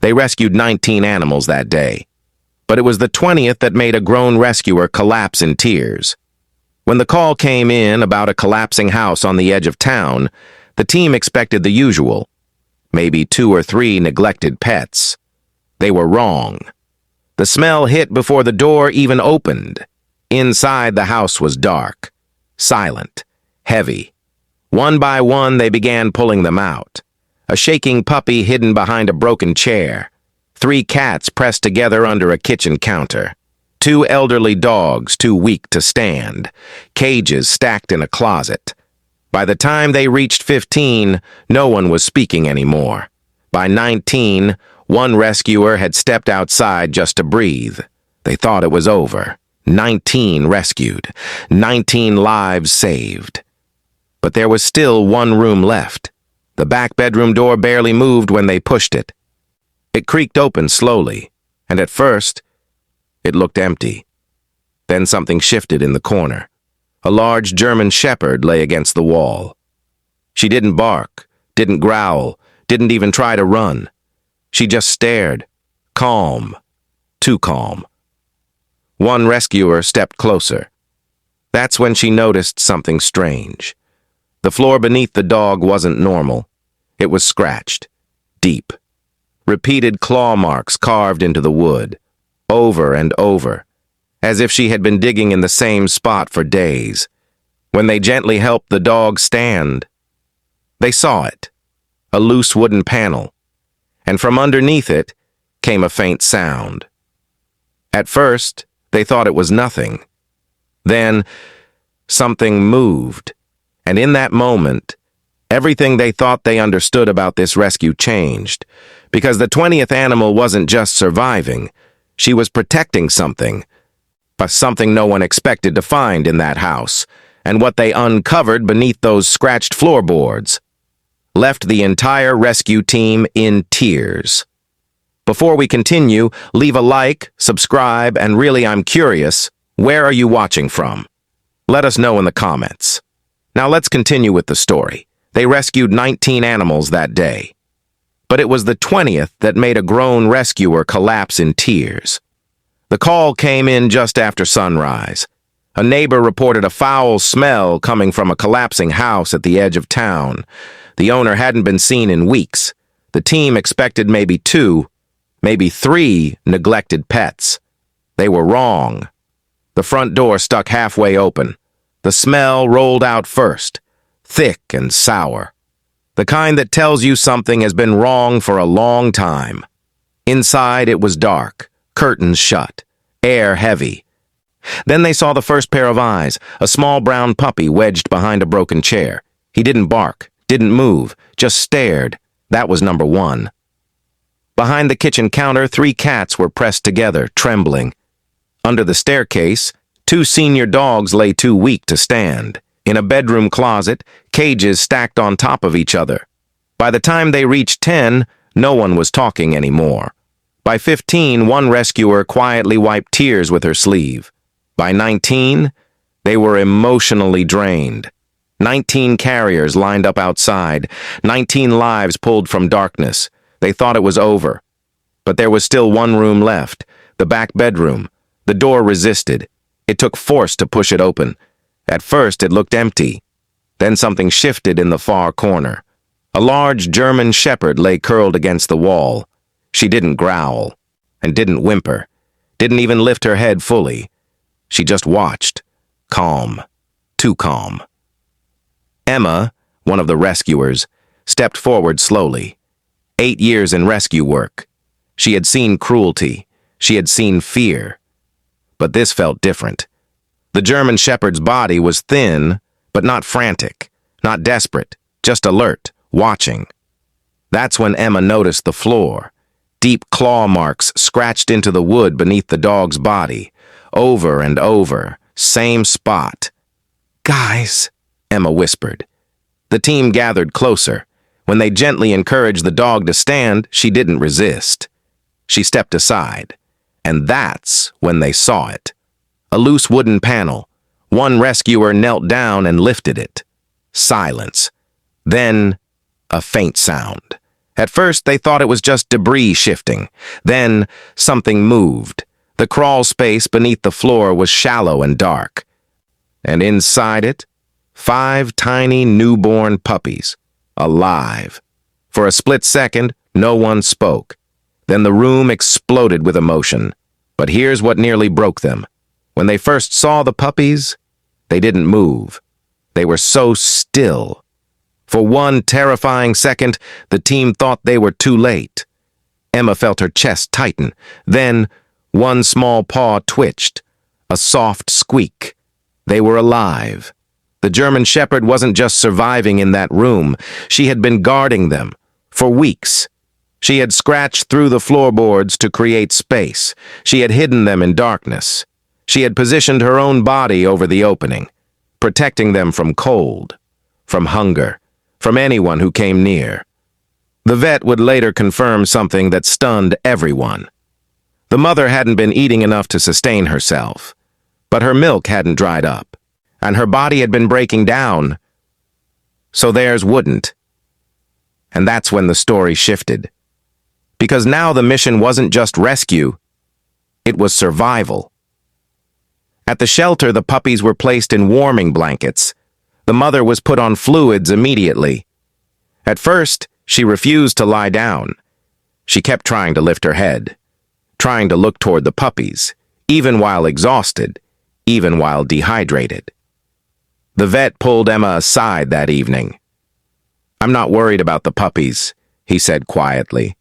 They rescued 19 animals that day. But it was the 20th that made a grown rescuer collapse in tears. When the call came in about a collapsing house on the edge of town, the team expected the usual. Maybe 2 or 3 neglected pets. They were wrong. The smell hit before the door even opened. Inside, the house was dark, silent, heavy. One by one, they began pulling them out. A shaking puppy hidden behind a broken chair. 3 cats pressed together under a kitchen counter. 2 elderly dogs too weak to stand. Cages stacked in a closet. By the time they reached 15, no one was speaking anymore. By 19, one rescuer had stepped outside just to breathe. They thought it was over. 19 rescued. 19 lives saved. But there was still one room left. The back bedroom door barely moved when they pushed it. It creaked open slowly, and at first, it looked empty. Then something shifted in the corner. A large German shepherd lay against the wall. She didn't bark, didn't growl, didn't even try to run. She just stared, calm, too calm. One rescuer stepped closer. That's when she noticed something strange. The floor beneath the dog wasn't normal. It was scratched, deep. Repeated claw marks carved into the wood, over and over, as if she had been digging in the same spot for days. When they gently helped the dog stand, they saw it, a loose wooden panel, and from underneath it came a faint sound. At first, they thought it was nothing. Then, something moved, and in that moment, everything they thought they understood about this rescue changed, because the 20th animal wasn't just surviving, she was protecting something, but something no one expected to find in that house, and what they uncovered beneath those scratched floorboards left the entire rescue team in tears. Before we continue, leave a like, subscribe, and really I'm curious, where are you watching from? Let us know in the comments. Now let's continue with the story. They rescued 19 animals that day. But it was the 20th that made a grown rescuer collapse in tears. The call came in just after sunrise. A neighbor reported a foul smell coming from a collapsing house at the edge of town. The owner hadn't been seen in weeks. The team expected maybe 2, maybe 3 neglected pets. They were wrong. The front door stuck halfway open. The smell rolled out first, thick and sour. The kind that tells you something has been wrong for a long time. Inside it was dark, curtains shut, air heavy. Then they saw the first pair of eyes, a small brown puppy wedged behind a broken chair. He didn't bark, didn't move, just stared. That was number 1. Behind the kitchen counter, 3 cats were pressed together, trembling. Under the staircase, 2 senior dogs lay too weak to stand. In a bedroom closet, cages stacked on top of each other. By the time they reached 10, no one was talking anymore. By 15, one rescuer quietly wiped tears with her sleeve. By 19, they were emotionally drained. 19 carriers lined up outside, 19 lives pulled from darkness. They thought it was over. But there was still one room left, the back bedroom. The door resisted. It took force to push it open. At first, it looked empty. Then something shifted in the far corner. A large German shepherd lay curled against the wall. She didn't growl, and didn't whimper, didn't even lift her head fully. She just watched, calm, too calm. Emma, one of the rescuers, stepped forward slowly. 8 years in rescue work. She had seen cruelty. She had seen fear. But this felt different. The German shepherd's body was thin, but not frantic, not desperate, just alert, watching. That's when Emma noticed the floor. Deep claw marks scratched into the wood beneath the dog's body. Over and over, same spot. "Guys," Emma whispered. The team gathered closer. When they gently encouraged the dog to stand, she didn't resist. She stepped aside, and that's when they saw it. A loose wooden panel. One rescuer knelt down and lifted it. Silence. Then, a faint sound. At first, they thought it was just debris shifting. Then, something moved. The crawl space beneath the floor was shallow and dark. And inside it, 5 tiny newborn puppies, alive. For a split second, no one spoke. Then the room exploded with emotion. But here's what nearly broke them. When they first saw the puppies, they didn't move. They were so still. For one terrifying second, the team thought they were too late. Emma felt her chest tighten. Then, one small paw twitched. A soft squeak. They were alive. The German Shepherd wasn't just surviving in that room. She had been guarding them for weeks. She had scratched through the floorboards to create space. She had hidden them in darkness. She had positioned her own body over the opening, protecting them from cold, from hunger, from anyone who came near. The vet would later confirm something that stunned everyone. The mother hadn't been eating enough to sustain herself, but her milk hadn't dried up, and her body had been breaking down, so theirs wouldn't. And that's when the story shifted. Because now the mission wasn't just rescue, it was survival. At the shelter, the puppies were placed in warming blankets. The mother was put on fluids immediately. At first, she refused to lie down. She kept trying to lift her head, trying to look toward the puppies, even while exhausted, even while dehydrated. The vet pulled Emma aside that evening. "I'm not worried about the puppies," he said quietly.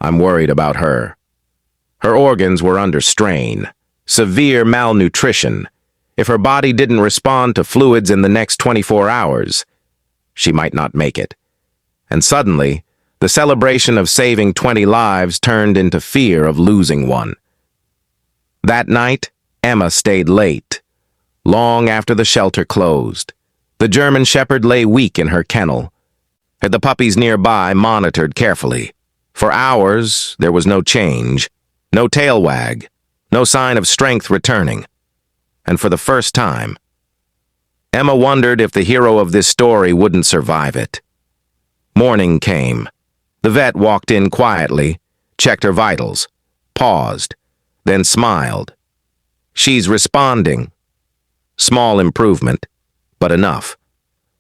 "I'm worried about her." Her organs were under strain, severe malnutrition. If her body didn't respond to fluids in the next 24 hours, she might not make it. And suddenly, the celebration of saving 20 lives turned into fear of losing one. That night, Emma stayed late, long after the shelter closed. The German Shepherd lay weak in her kennel. The puppies nearby monitored carefully. For hours, there was no change, no tail wag, no sign of strength returning. And for the first time, Emma wondered if the hero of this story wouldn't survive it. Morning came. The vet walked in quietly, checked her vitals, paused, then smiled. "She's responding." Small improvement, but enough.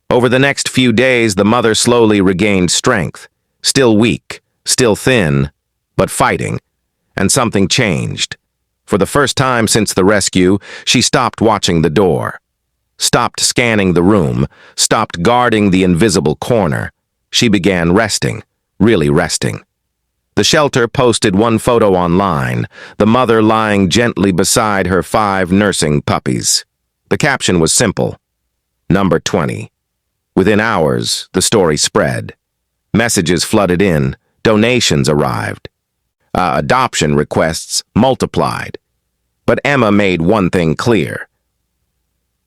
Over the next few days, the mother slowly regained strength, still weak, still thin, but fighting, and something changed. For the first time since the rescue, she stopped watching the door, stopped scanning the room, stopped guarding the invisible corner. She began resting, really resting. The shelter posted one photo online, the mother lying gently beside her 5 nursing puppies. The caption was simple, "Number 20. Within hours, the story spread. Messages flooded in, donations arrived. Adoption requests multiplied. But Emma made one thing clear.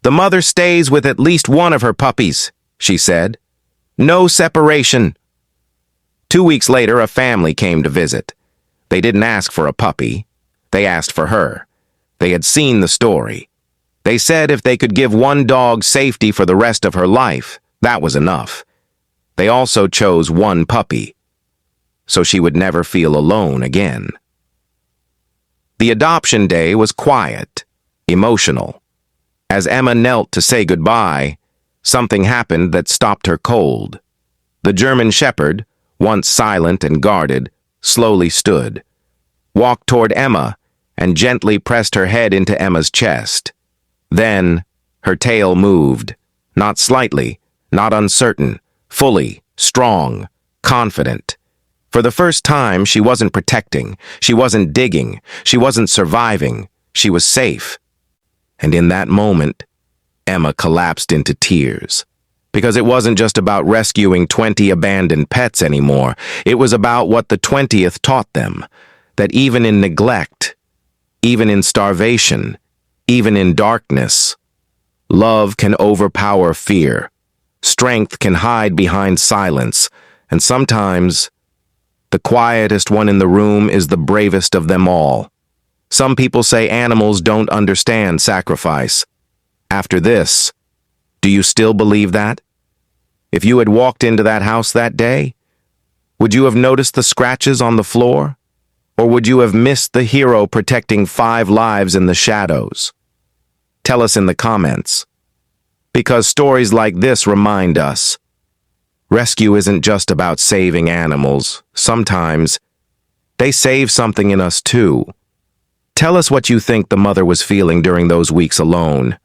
"The mother stays with at least one of her puppies," she said. "No separation." 2 weeks later, a family came to visit. They didn't ask for a puppy. They asked for her. They had seen the story. They said if they could give one dog safety for the rest of her life, that was enough. They also chose one puppy, so she would never feel alone again. The adoption day was quiet, emotional. As Emma knelt to say goodbye, something happened that stopped her cold. The German Shepherd, once silent and guarded, slowly stood, walked toward Emma, and gently pressed her head into Emma's chest. Then, her tail moved, not slightly, not uncertain, fully, strong, confident. For the first time, she wasn't protecting, she wasn't digging, she wasn't surviving, she was safe. And in that moment, Emma collapsed into tears. Because it wasn't just about rescuing 20 abandoned pets anymore. It was about what the 20th taught them, that even in neglect, even in starvation, even in darkness, love can overpower fear. Strength can hide behind silence, and sometimes the quietest one in the room is the bravest of them all. Some people say animals don't understand sacrifice. After this, do you still believe that? If you had walked into that house that day, Would you have noticed the scratches on the floor? Or would you have missed the hero protecting 5 lives in the shadows? Tell us in the comments. Because stories like this remind us, rescue isn't just about saving animals. Sometimes, they save something in us too. Tell us what you think the mother was feeling during those weeks alone.